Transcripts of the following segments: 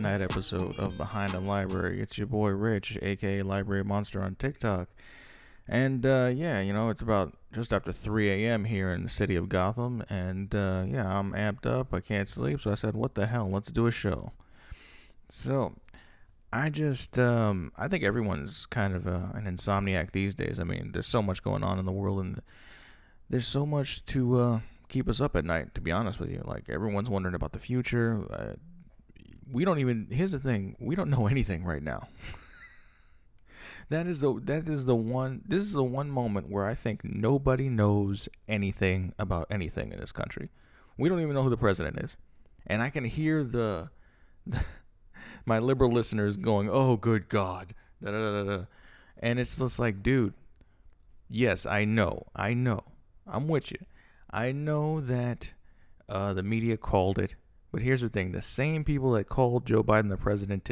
Pat episode of Behind the Library. It's your boy Rich, aka Library Monster on TikTok. And yeah, it's about just after 3 a.m. here in the city of Gotham. And yeah, I'm amped up. I can't sleep. So I said, what the hell? Let's do a show. So I think everyone's kind of an insomniac these days. I mean, there's so much going on in the world, and there's so much to keep us up at night, to be honest with you. Like, everyone's wondering about the future. Here's the thing, we don't know anything right now. This is the one moment where I think nobody knows anything about anything in this country. We don't even know who the president is. And I can hear my liberal listeners going, "Oh, good God." Da, da, da, da. And it's just like, dude, yes, I know. I'm with you. I know that the media called it, but here's the thing: the same people that called Joe Biden the president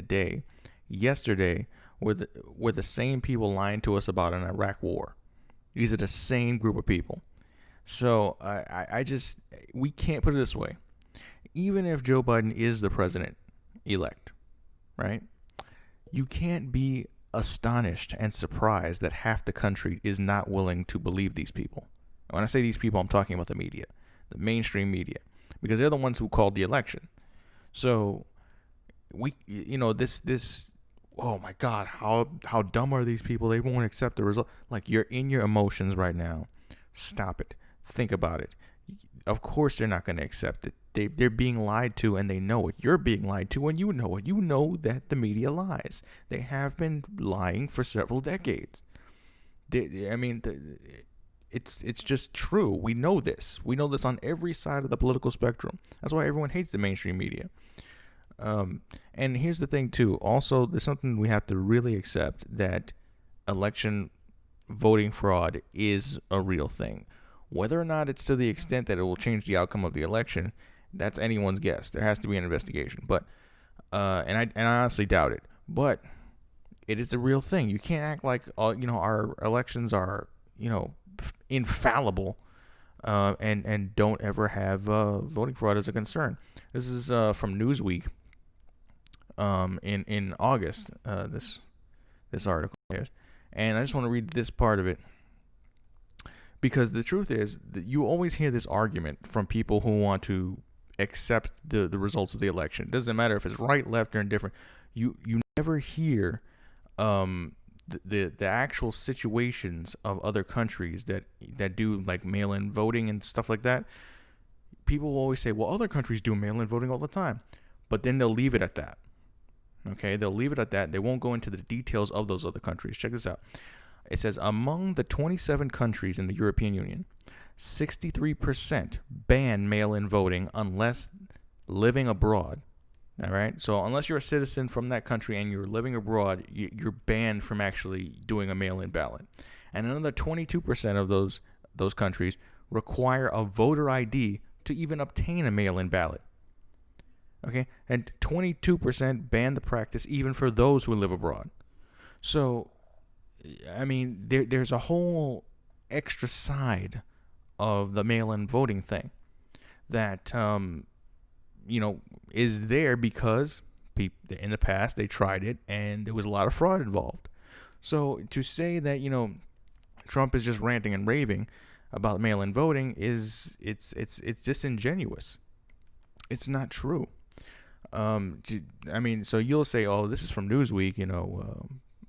yesterday, were the same people lying to us about an Iraq war. These are the same group of people. So we can't put it this way: even if Joe Biden is the president elect, right? You can't be astonished and surprised that half the country is not willing to believe these people. When I say these people, I'm talking about the media, the mainstream media, because they're the ones who called the election. So this. Oh my God, how dumb are these people? They won't accept the result. Like, you're in your emotions right now. Stop it. Think about it. Of course they're not going to accept it. They're being lied to, and they know it. You're being lied to, and you know it. You know that the media lies. They have been lying for several decades. It's just true. We know this. We know this on every side of the political spectrum. That's why everyone hates the mainstream media. And here's the thing too. Also, there's something we have to really accept, that election voting fraud is a real thing. Whether or not it's to the extent that it will change the outcome of the election, that's anyone's guess. There has to be an investigation, but and I honestly doubt it. But it is a real thing. You can't act like our elections are infallible, and don't ever have voting fraud as a concern. This is from Newsweek. In August, this article is, and I just want to read this part of it, because the truth is that you always hear this argument from people who want to accept the results of the election. It doesn't matter if it's right, left, or indifferent. You never hear the actual situations of other countries that do, like, mail-in voting and stuff like that. People will always say, well, other countries do mail-in voting all the time, but then they'll leave it at that. Okay, they'll leave it at that. They won't go into the details of those other countries. Check this out. It says, among the 27 countries in the European Union, 63% ban mail-in voting unless living abroad. All right, so unless you're a citizen from that country and you're living abroad, you're banned from actually doing a mail-in ballot. And another 22% of those countries require a voter ID to even obtain a mail-in ballot. Okay, and 22% ban the practice even for those who live abroad. So, I mean, there's a whole extra side of the mail-in voting thing that is there because in the past they tried it and there was a lot of fraud involved. So to say that Trump is just ranting and raving about mail-in voting it's disingenuous. It's not true. So you'll say, "Oh, this is from Newsweek,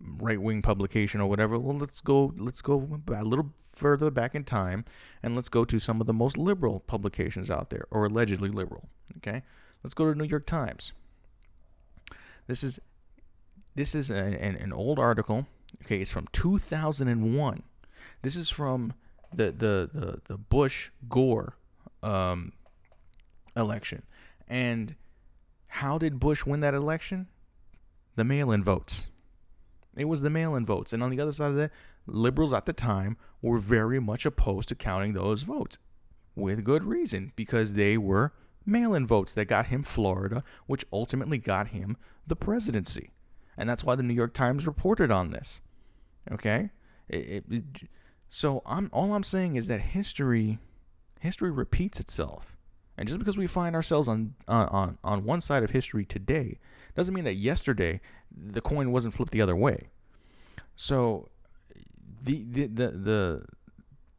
right-wing publication or whatever." Well, let's go a little further back in time, and let's go to some of the most liberal publications out there, or allegedly liberal. Okay, let's go to the New York Times. This is an old article. Okay, it's from 2001. This is from the Bush Gore election. And how did Bush win that election? The mail-in votes. It was the mail-in votes. And on the other side of that, liberals at the time were very much opposed to counting those votes, with good reason, because they were mail-in votes that got him Florida, which ultimately got him the presidency. And that's why the New York Times reported on this. Okay? So all I'm saying is that history repeats itself. And just because we find ourselves on one side of history today Doesn't mean that yesterday the coin wasn't flipped the other way. So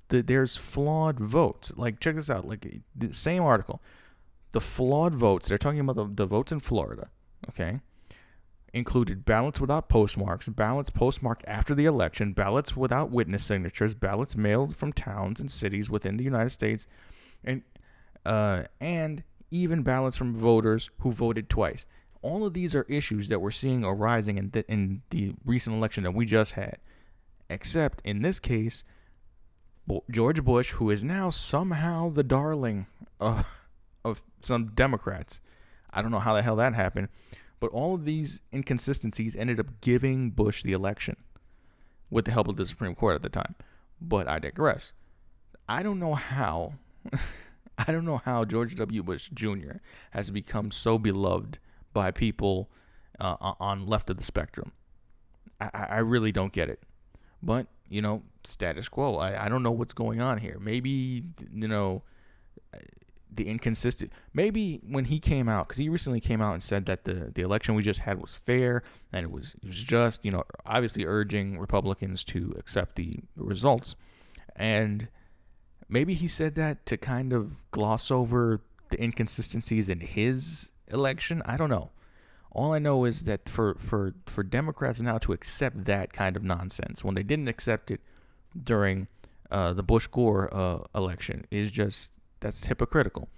there's flawed votes. Like, check this out. Like, the same article, the flawed votes. They're talking about the votes in Florida. Okay, included ballots without postmarks, ballots postmarked after the election, ballots without witness signatures, ballots mailed from towns and cities within the United States, and even ballots from voters who voted twice. All of these are issues that we're seeing arising in the recent election that we just had. Except in this case, George Bush, who is now somehow the darling of some Democrats. I don't know how the hell that happened. But all of these inconsistencies ended up giving Bush the election with the help of the Supreme Court at the time. But I digress. I don't know how George W. Bush Jr. has become so beloved by people on left of the spectrum. I really don't get it. But, status quo. I don't know what's going on here. Maybe, the inconsistent. Maybe when he came out, because he recently came out and said that the election we just had was fair and it was just, obviously urging Republicans to accept the results. And maybe he said that to kind of gloss over the inconsistencies in his election. I don't know. All I know is that for Democrats now to accept that kind of nonsense when they didn't accept it during the Bush-Gore election is just, that's hypocritical.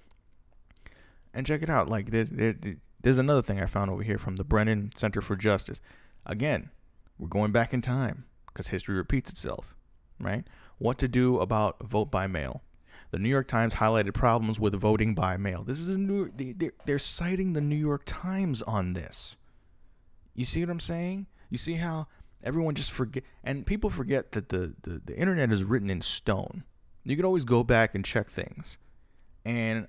And check it out. Like, there's another thing I found over here from the Brennan Center for Justice. Again, we're going back in time because history repeats itself, right? What to do about vote by mail. The New York Times highlighted problems with voting by mail. This is they're citing the New York Times on this. You see what I'm saying? You see how everyone just forget, and people forget that the internet is written in stone. You can always go back and check things. And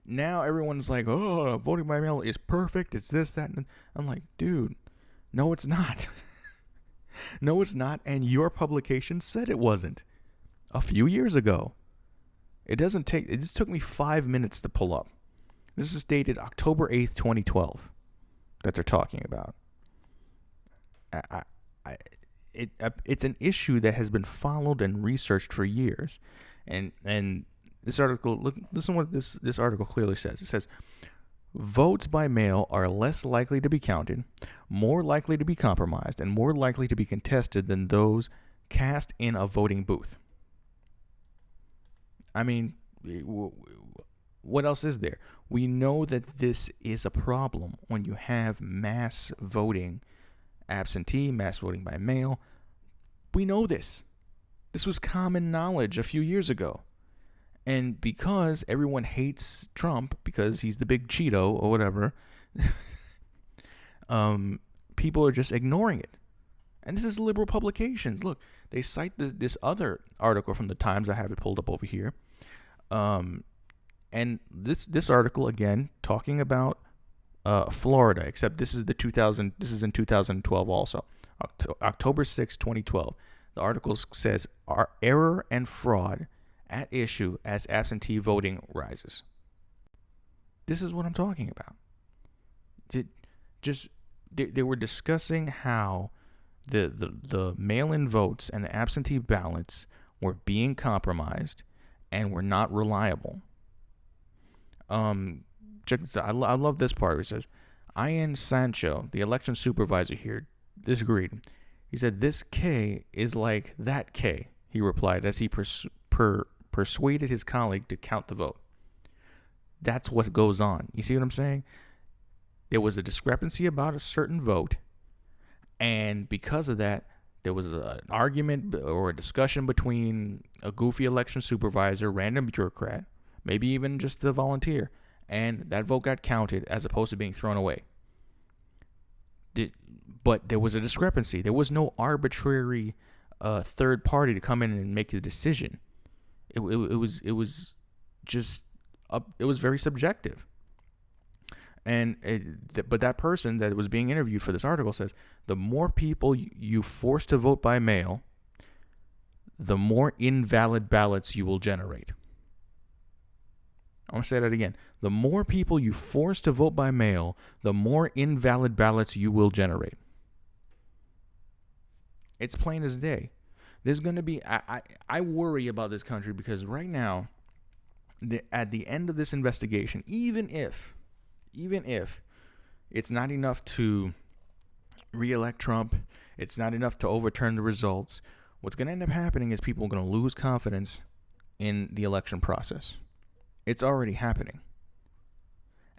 now everyone's like, oh, voting by mail is perfect. It's this, that, and I'm like, dude, no, it's not. No, it's not. And your publication said it wasn't a few years ago. It just took me 5 minutes to pull up. This is dated October 8th, 2012 that they're talking about. It's an issue that has been followed and researched for years. And this article, listen what this article clearly says. It says, votes by mail are less likely to be counted, more likely to be compromised, and more likely to be contested than those cast in a voting booth. I mean, what else is there? We know that this is a problem when you have mass voting, absentee, mass voting by mail. We know this. This was common knowledge a few years ago. And because everyone hates Trump because he's the big Cheeto or whatever, people are just ignoring it. And this is liberal publications. Look, they cite this other article from the Times. I have it pulled up over here. And this article, again, talking about Florida, except this is in 2012 also. October 6, 2012. The article says, "Are error and fraud at issue as absentee voting rises?" This is what I'm talking about. They were discussing how the mail-in votes and the absentee ballots were being compromised and were not reliable. Check this out. I love this part. It says, Ian Sancho, the election supervisor here, disagreed. He said, "This K is like that K," he replied as he persuaded his colleague to count the vote. That's what goes on. You see what I'm saying? There was a discrepancy about a certain vote, and because of that, there was an argument or a discussion between a goofy election supervisor, random bureaucrat, maybe even just a volunteer, and that vote got counted as opposed to being thrown away. But there was a discrepancy. There was no arbitrary third party to come in and make the decision. It was very subjective. But that person that was being interviewed for this article says, the more people you force to vote by mail, the more invalid ballots you will generate. I'm going to say that again. The more people you force to vote by mail, the more invalid ballots you will generate. It's plain as day. There's going to be, I worry about this country because right now, at the end of this investigation, even if it's not enough to re-elect Trump, it's not enough to overturn the results, what's going to end up happening is people are going to lose confidence in the election process. It's already happening.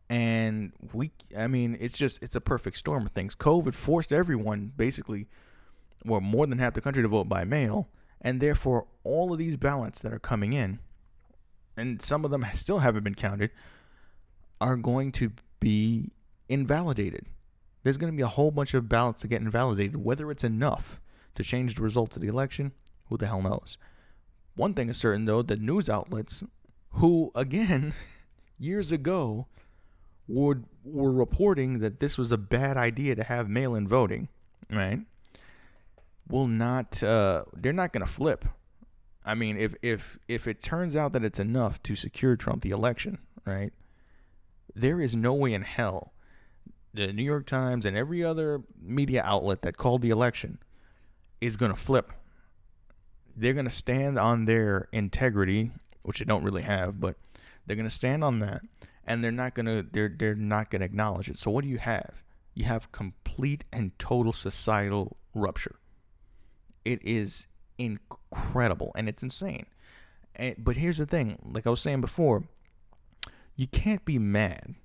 And it's a perfect storm of things. COVID forced everyone, basically, well, more than half the country, to vote by mail. And therefore, all of these ballots that are coming in, and some of them still haven't been counted, are going to be invalidated. There's going to be a whole bunch of ballots to get invalidated. Whether it's enough to change the results of the election, who the hell knows? One thing is certain, though, the news outlets, who, again, years ago, were reporting that this was a bad idea to have mail-in voting, right? They're not going to flip. I mean, if it turns out that it's enough to secure Trump the election, right? There is no way in hell the New York Times and every other media outlet that called the election is going to flip. They're going to stand on their integrity, which they don't really have, but they're going to stand on that, and they're not going to acknowledge it. So what do you have? You have complete and total societal rupture. It is incredible, and it's insane. But here's the thing, like I was saying before, you can't be mad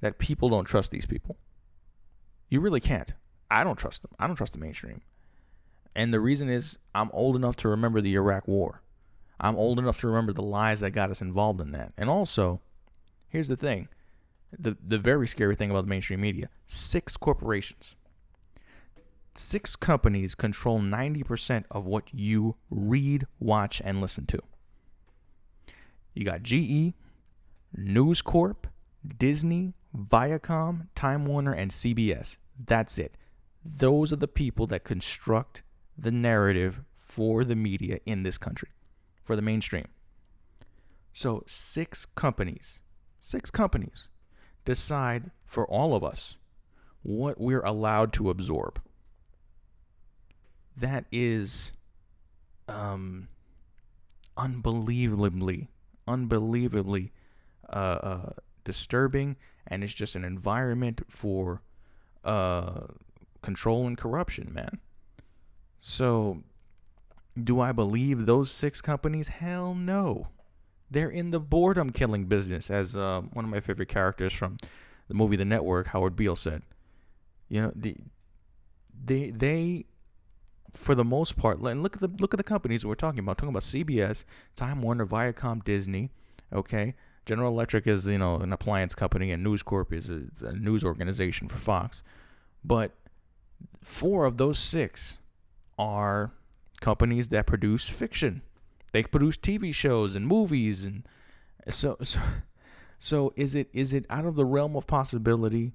that people don't trust these people. You really can't. I don't trust them. I don't trust the mainstream. And the reason is I'm old enough to remember the Iraq War. I'm old enough to remember the lies that got us involved in that. And also, here's the thing. The very scary thing about the mainstream media, 6 corporations. 6 companies control 90% of what you read, watch, and listen to. You got GE, News Corp, Disney, Viacom, Time Warner, and CBS. That's it. Those are the people that construct the narrative for the media in this country, for the mainstream. So 6 companies decide for all of us what we're allowed to absorb. That is unbelievably disturbing, and it's just an environment for control and corruption, man. So, do I believe those 6 companies? Hell no. They're in the boredom killing business, as one of my favorite characters from the movie The Network, Howard Beale, said. You know, they for the most part, and look at the companies we're talking about. Talking about CBS, Time Warner, Viacom, Disney. Okay, General Electric is an appliance company, and News Corp is a news organization for Fox. But 4 of those 6 are companies that produce fiction. They produce TV shows and movies, and so is it out of the realm of possibility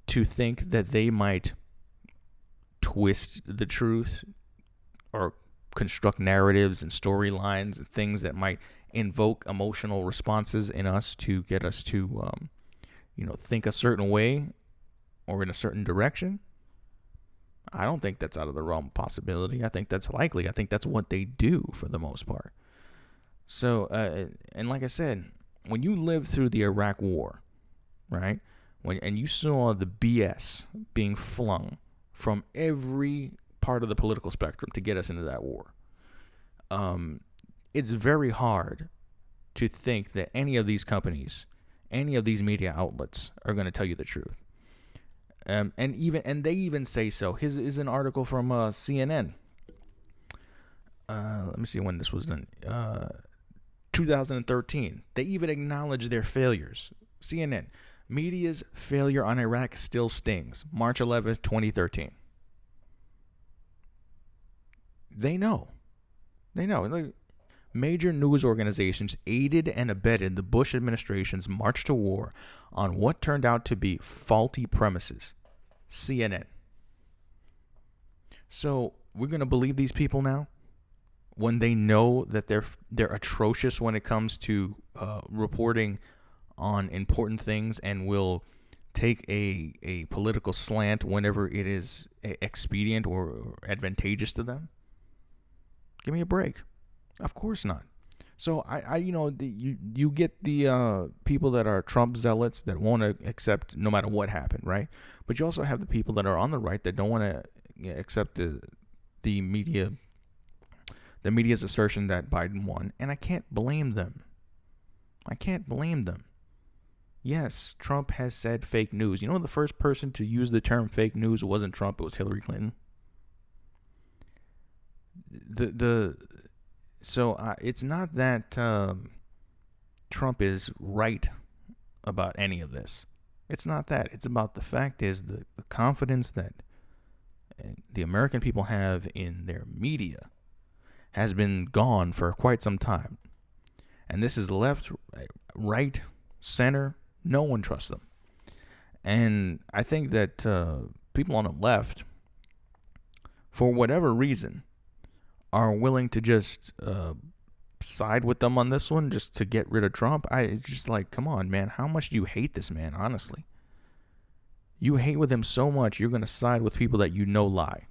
to think that they might twist the truth or construct narratives and storylines and things that might invoke emotional responses in us to get us to think a certain way or in a certain direction? I don't think that's out of the realm of possibility. I think that's likely. I think that's what they do for the most part. So, and like I said, when you lived through the Iraq War, right, and you saw the BS being flung from every part of the political spectrum to get us into that war, it's very hard to think that any of these companies, any of these media outlets are going to tell you the truth. And they even say so. Here's an article from CNN. Let me see when this was done. 2013. They even acknowledge their failures. CNN. Media's failure on Iraq still stings. March 11th, 2013. They know. Major news organizations aided and abetted the Bush administration's march to war on what turned out to be faulty premises. CNN. So we're going to believe these people now? when they know that they're atrocious when it comes to reporting on important things, and will take a political slant whenever it is expedient or advantageous to them? Give me a break. Of course not. So you get the people that are Trump zealots that won't accept no matter what happened, right? But you also have the people that are on the right that don't want to accept the media's assertion that Biden won, and I can't blame them. Yes, Trump has said fake news. You know, the first person to use the term fake news wasn't Trump; it was Hillary Clinton. So it's not that Trump is right about any of this. It's not that. It's about the fact is the confidence that the American people have in their media has been gone for quite some time. And this is left, right, center. No one trusts them. And I think that people on the left, for whatever reason, are willing to just side with them on this one just to get rid of Trump. It's just like, come on, man. How much do you hate this man, honestly? You hate with him so much, you're going to side with people that you know lie.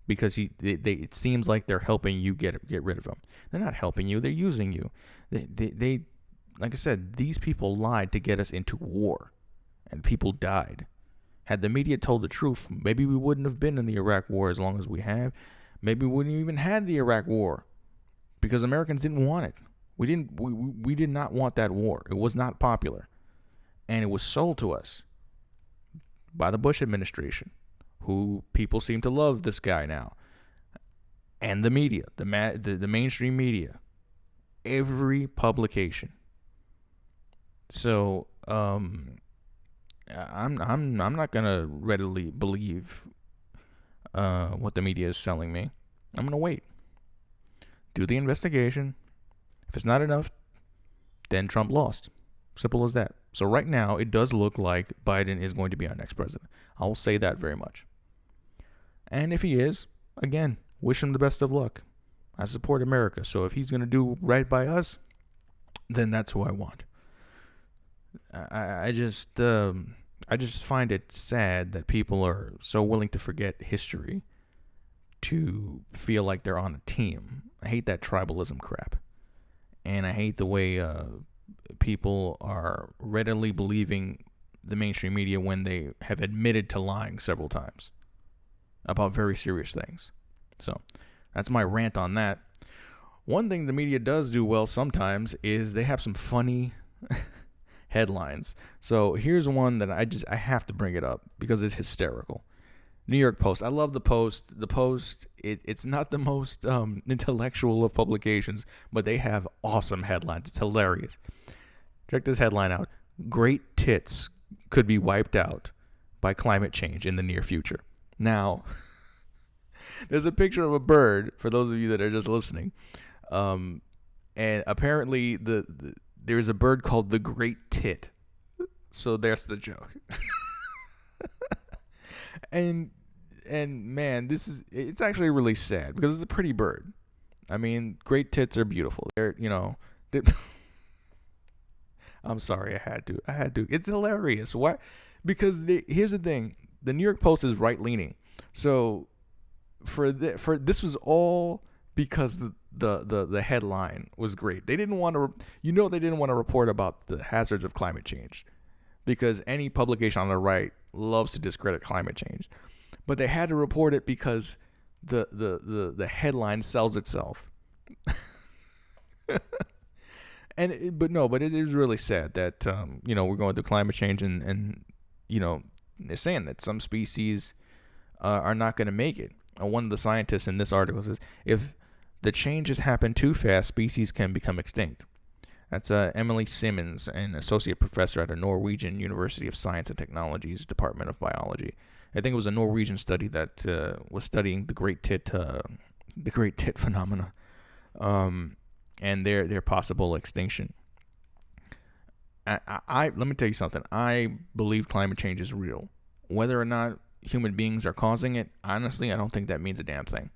Because it seems like they're helping you get rid of him. They're not helping you. They're using you. They like I said, these people lied to get us into war. And people died. Had the media told the truth, maybe we wouldn't have been in the Iraq War as long as we have. Maybe we wouldn't even had the Iraq War, because Americans didn't want it. We did not want that war. It was not popular, and it was sold to us by the Bush administration, who people seem to love this guy now, and the media, the mainstream media, every publication. So I'm not gonna readily believe what the media is selling me. I'm going to wait. Do the investigation. If it's not enough, then Trump lost. Simple as that. So right now, it does look like Biden is going to be our next president. I will say that very much. And if he is, again, wish him the best of luck. I support America. So if he's going to do right by us, then that's who I want. I just find it sad that people are so willing to forget history to feel like they're on a team. I hate that tribalism crap. And I hate the way people are readily believing the mainstream media when they have admitted to lying several times about very serious things. So that's my rant on that. One thing the media does do well sometimes is they have some funny headlines. So here's one that I have to bring it up because it's hysterical. New York Post. I love the Post. The Post, it's not the most intellectual of publications, but they have awesome headlines. It's hilarious. Check this headline out. Great tits could be wiped out by climate change in the near future. Now, there's a picture of a bird, for those of you that are just listening. And apparently there's a bird called the Great Tit. So there's the joke. And man, it's actually really sad because it's a pretty bird. I mean, great tits are beautiful. They're I'm sorry, I had to. It's hilarious. Why? Because here's the thing. The New York Post is right leaning. So for this was all because the headline was great. They didn't want to they didn't want to report about the hazards of climate change, because any publication on the right loves to discredit climate change. But they had to report it because the headline sells itself. But it is really sad that we're going through climate change, and they're saying that some species are not going to make it. One of the scientists in this article says, if the changes happen too fast, species can become extinct. That's Emily Simmons, an associate professor at a Norwegian University of Science and Technology's Department of Biology. I think it was a Norwegian study that was studying the great tit phenomena, and their possible extinction. Let me tell you something. I believe climate change is real. Whether or not human beings are causing it, honestly, I don't think that means a damn thing.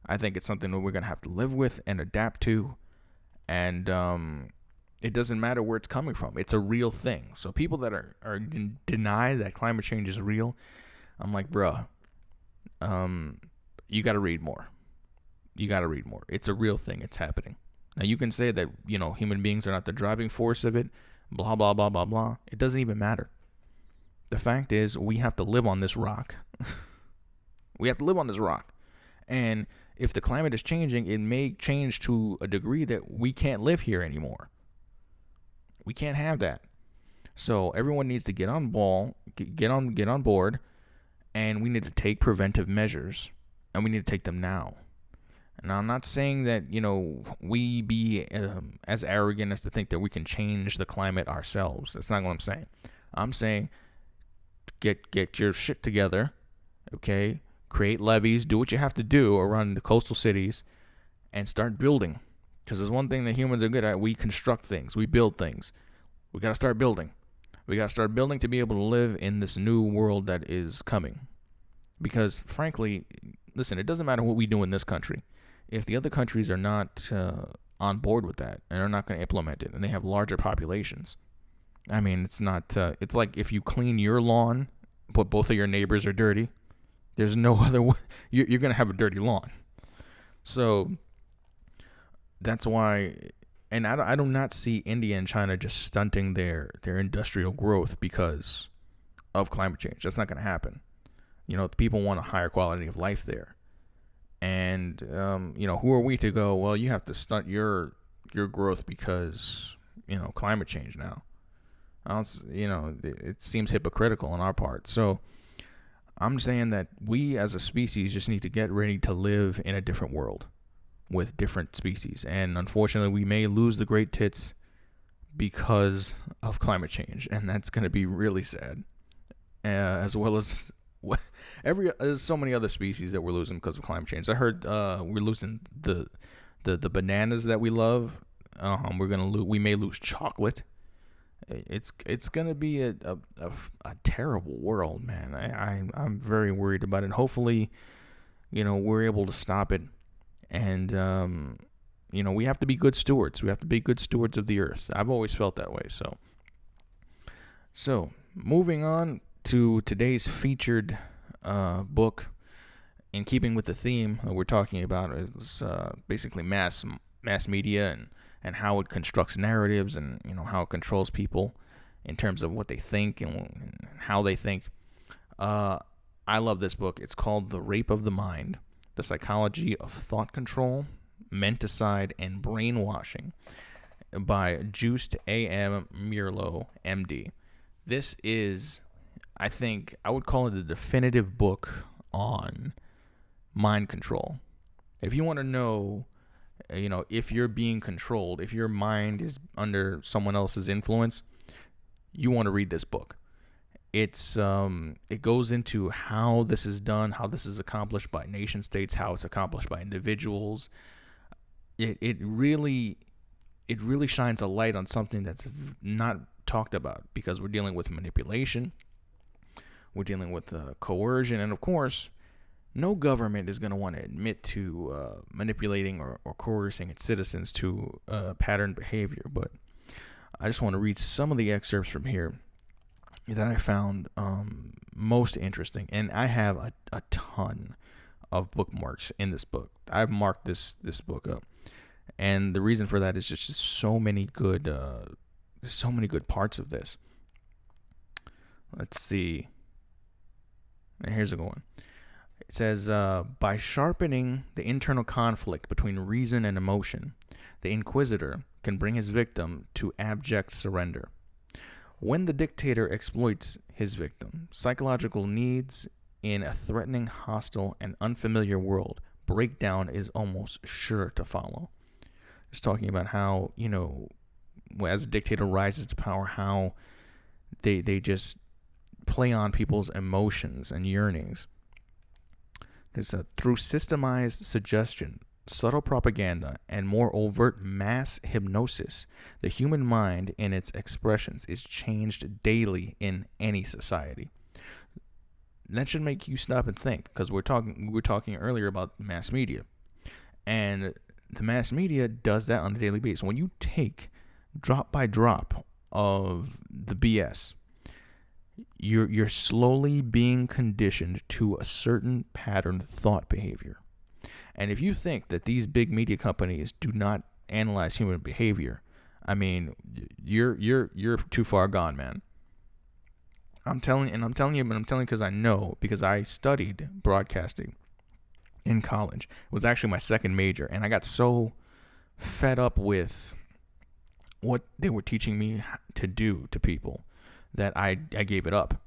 I think it's something that we're going to have to live with and adapt to. And it doesn't matter where it's coming from. It's a real thing. So people that are deny that climate change is real, I'm like, bruh, you got to read more. You got to read more. It's a real thing. It's happening. Now, you can say that, human beings are not the driving force of it, blah, blah, blah, blah, blah. It doesn't even matter. The fact is, we have to live on this rock. We have to live on this rock. And if the climate is changing, it may change to a degree that we can't live here anymore. We can't have that. So everyone needs to get on board, and we need to take preventive measures, and we need to take them now. Now, I'm not saying that, we be as arrogant as to think that we can change the climate ourselves. That's not what I'm saying. I'm saying get your shit together, okay? Create levees, do what you have to do around the coastal cities, and start building. Because there's one thing that humans are good at. We construct things. We build things. We got to start building. We got to start building to be able to live in this new world that is coming. Because, frankly, listen, it doesn't matter what we do in this country. If the other countries are not on board with that and are not going to implement it, and they have larger populations, I mean, it's not. It's like if you clean your lawn, but both of your neighbors are dirty. There's no other way. You're going to have a dirty lawn. So that's why, and I do not see India and China just stunting their industrial growth because of climate change. That's not going to happen. People want a higher quality of life there. And, who are we to go, well, you have to stunt your growth because, climate change now. It seems hypocritical on our part. So I'm saying that we as a species just need to get ready to live in a different world with different species. And unfortunately, we may lose the great tits because of climate change. And that's going to be really sad. As well as there's so many other species that we're losing because of climate change. I heard we're losing the bananas that we love. We may lose chocolate. It's gonna be a terrible world, man. I'm very worried about it. Hopefully, we're able to stop it, and we have to be good stewards. We have to be good stewards of the earth. I've always felt that way. So moving on to today's featured book, in keeping with the theme that we're talking about, is basically mass media and how it constructs narratives and how it controls people in terms of what they think and how they think. I love this book. It's called The Rape of the Mind: The Psychology of Thought Control, Menticide, and Brainwashing by Joost A.M. Meerloo, M.D. This is, I think, I would call it the definitive book on mind control. If you want to know, if you're being controlled, if your mind is under someone else's influence, you want to read this book. It goes into how this is done, how this is accomplished by nation states, how it's accomplished by individuals. It really shines a light on something that's not talked about, because we're dealing with manipulation, we're dealing with coercion, and of course, no government is going to want to admit to manipulating or coercing its citizens to pattern behavior. But I just want to read some of the excerpts from here that I found most interesting, and I have a ton of bookmarks in this book. I've marked this book up, and the reason for that is just so many good parts of this. Let's see. Here's a good one. It says, by sharpening the internal conflict between reason and emotion, the inquisitor can bring his victim to abject surrender. When the dictator exploits his victim, psychological needs in a threatening, hostile, and unfamiliar world, breakdown is almost sure to follow. It's talking about how, as a dictator rises to power, how they just play on people's emotions and yearnings. It's through systemized suggestion, subtle propaganda, and more overt mass hypnosis, the human mind in its expressions is changed daily in any society. That should make you stop and think, because we were talking earlier about mass media. And the mass media does that on a daily basis. When you take drop by drop of the BS, you're slowly being conditioned to a certain patterned thought behavior. And if you think that these big media companies do not analyze human behavior, I mean, you're too far gone, man. I'm telling you because I know, because I studied broadcasting in college. It was actually my second major, and I got so fed up with what they were teaching me to do to people that I gave it up.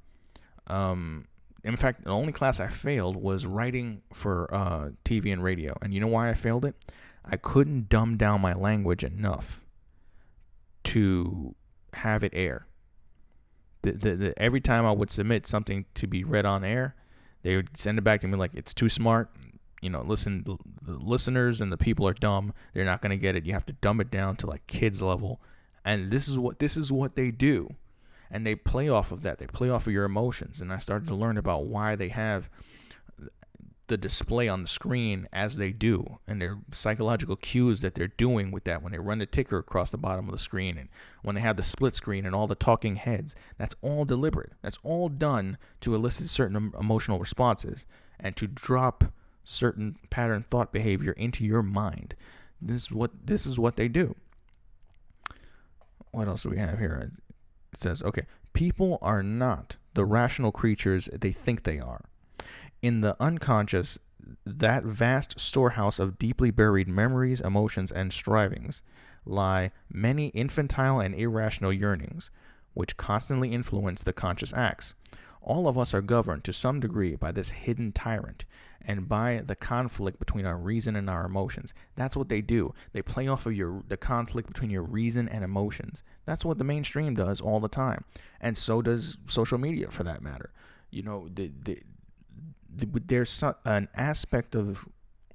In fact, the only class I failed was writing for TV and radio. And you know why I failed it? I couldn't dumb down my language enough to have it air. Every time I would submit something to be read on air, they would send it back to me like, it's too smart. Listen, the listeners and the people are dumb. They're not going to get it. You have to dumb it down to like kids level. And this is what they do. And they play off of that. They play off of your emotions. And I started to learn about why they have the display on the screen as they do, and their psychological cues that they're doing with that when they run the ticker across the bottom of the screen, and when they have the split screen and all the talking heads. That's all deliberate. That's all done to elicit certain emotional responses and to drop certain pattern thought behavior into your mind. This is what they do. What else do we have here? It says, okay, people are not the rational creatures they think they are. In the unconscious, that vast storehouse of deeply buried memories, emotions, and strivings, lie many infantile and irrational yearnings, which constantly influence the conscious acts. All of us are governed to some degree by this hidden tyrant and by the conflict between our reason and our emotions. That's what they do. They play off of the conflict between your reason and emotions. That's what the mainstream does all the time. And so does social media, for that matter. There's an aspect of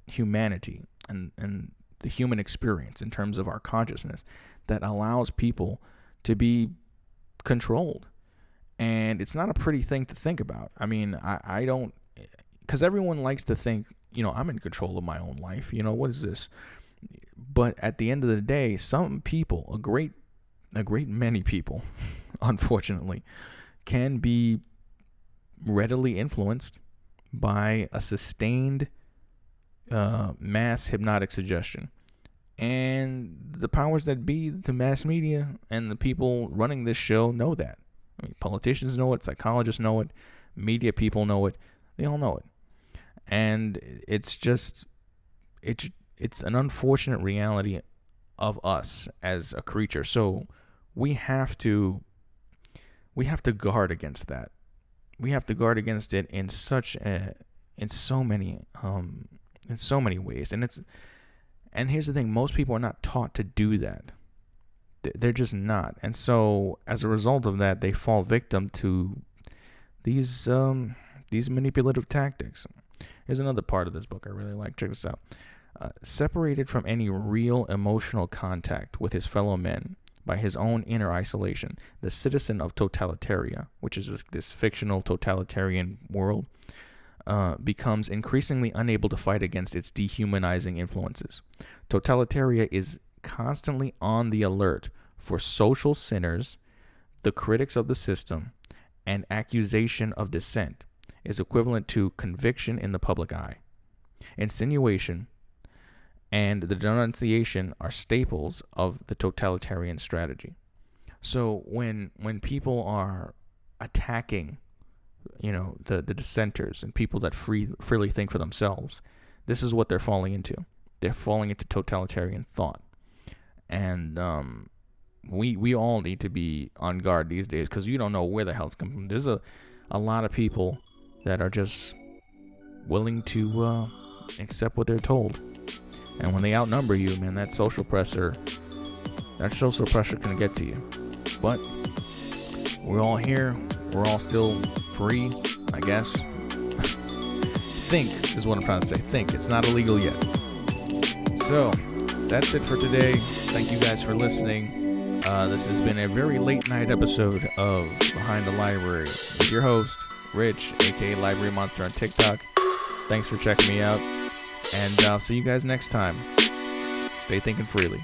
humanity and the human experience in terms of our consciousness that allows people to be controlled. And it's not a pretty thing to think about. I mean, I don't, because everyone likes to think, I'm in control of my own life. What is this? But at the end of the day, some people, a great many people, unfortunately, can be readily influenced by a sustained mass hypnotic suggestion. And the powers that be, the mass media and the people running this show know that. I mean, politicians know it, psychologists know it, media people know it, they all know it. And it's just, it's an unfortunate reality of us as a creature. So we have to guard against that. We have to guard against it in so many ways. And here's the thing, most people are not taught to do that. They're just not. And so as a result of that, they fall victim to these manipulative tactics. Here's another part of this book I really like. Check this out. Separated from any real emotional contact with his fellow men by his own inner isolation, the citizen of Totalitaria, which is this fictional totalitarian world, becomes increasingly unable to fight against its dehumanizing influences. Totalitaria is constantly on the alert for social sinners, the critics of the system, and accusation of dissent is equivalent to conviction in the public eye. Insinuation and the denunciation are staples of the totalitarian strategy. So when people are attacking, the dissenters and people that freely think for themselves, this is what they're falling into. They're falling into totalitarian thought. And we all need to be on guard these days, because you don't know where the hell it's coming from. There's a lot of people that are just willing to accept what they're told. And when they outnumber you, man, that social pressure can get to you. But we're all here. We're all still free, I guess. Think is what I'm trying to say. Think. It's not illegal yet. So, that's it for today. Thank you guys for listening. This has been a very late night episode of Behind the Library with your host, Rich, aka Library Monster on TikTok. Thanks for checking me out. And I'll see you guys next time. Stay thinking freely.